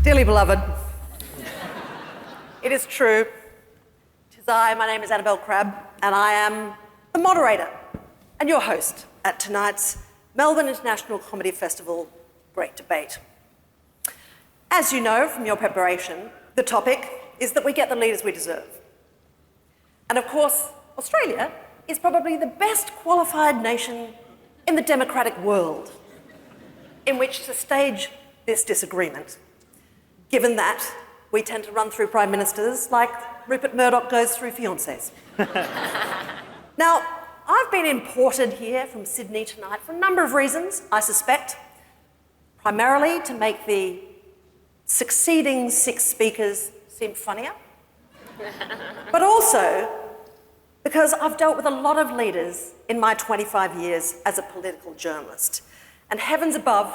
Dearly beloved, it is true. 'Tis I, my name is Annabel Crabb, and I am the moderator and your host at tonight's Melbourne International Comedy Festival Great Debate. As you know from your preparation, the topic is that we get the leaders we deserve. And of course, Australia is probably the best qualified nation in the democratic world in which to stage this disagreement, given that we tend to run through prime ministers like Rupert Murdoch goes through fiancés. Now, I've been imported here from Sydney tonight for a number of reasons, I suspect, primarily to make the succeeding 6 speakers seem funnier, but also because I've dealt with a lot of leaders in my 25 years as a political journalist. And heavens above,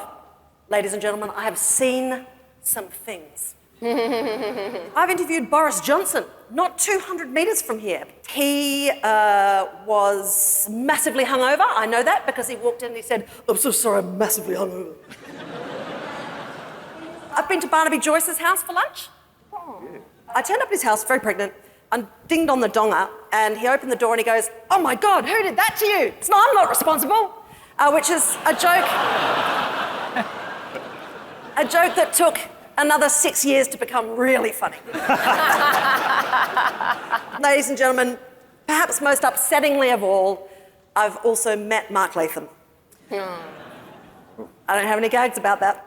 ladies and gentlemen, I have seen some things. I've interviewed Boris Johnson, not 200 metres from here. He was massively hungover. I know that because he walked in and he said, "I'm so sorry, I'm massively hungover." I've been to Barnaby Joyce's house for lunch. Oh. I turned up at his house, very pregnant, and dinged on the donger, and he opened the door and he goes, "Oh my God, who did that to you?" It's not, I'm not responsible, which is a joke that took another 6 years to become really funny. Ladies and gentlemen, perhaps most upsettingly of all, I've also met Mark Latham. I don't have any gags about that.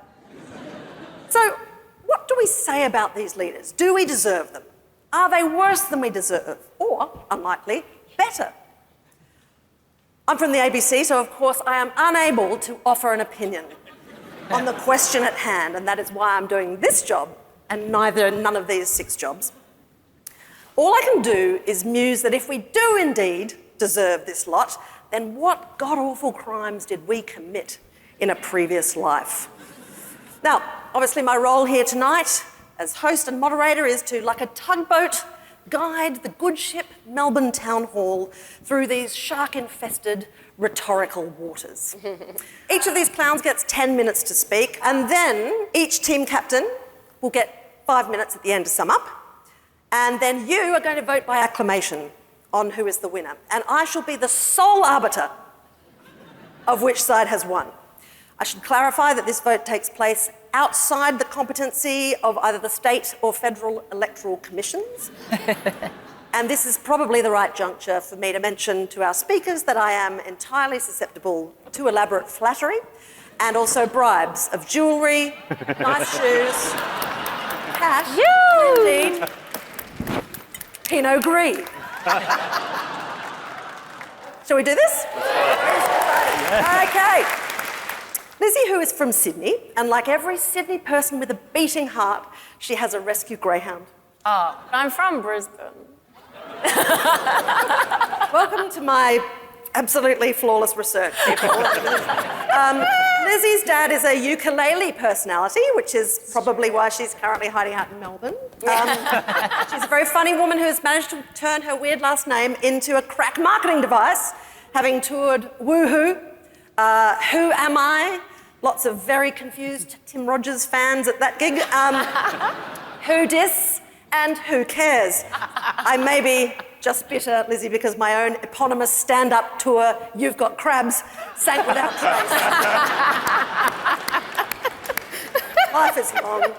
So, what do we say about these leaders? Do we deserve them? Are they worse than we deserve? Or, unlikely, better? I'm from the ABC, so of course I am unable to offer an opinion on the question at hand, and that is why I'm doing this job and none of these 6 jobs. All I can do is muse that if we do indeed deserve this lot, then what god-awful crimes did we commit in a previous life? Now, obviously my role here tonight as host and moderator is to, like a tugboat, guide the good ship Melbourne Town Hall through these shark-infested rhetorical waters. Each of these clowns gets 10 minutes to speak, and then each team captain will get 5 minutes at the end to sum up, and then you are going to vote by acclamation on who is the winner. And I shall be the sole arbiter of which side has won. I should clarify that this vote takes place outside the competency of either the state or federal electoral commissions. And this is probably the right juncture for me to mention to our speakers that I am entirely susceptible to elaborate flattery and also bribes of jewellery, nice shoes, cash, and indeed, Pinot Gris. Shall we do this? Okay. Lizzy, who is from Sydney, and like every Sydney person with a beating heart, she has a rescue greyhound. Oh, I'm from Brisbane. Welcome to my absolutely flawless research, people. Lizzy's dad is a ukulele personality, which is probably why she's currently hiding out in Melbourne. She's a very funny woman who has managed to turn her weird last name into a crack marketing device, having toured Woohoo, Who Am I? Lots of very confused Tim Rogers fans at that gig. Who Dis and Who Cares? I may be just bitter, Lizzy, because my own eponymous stand-up tour, You've Got Crabs, sank without trace. Life is long.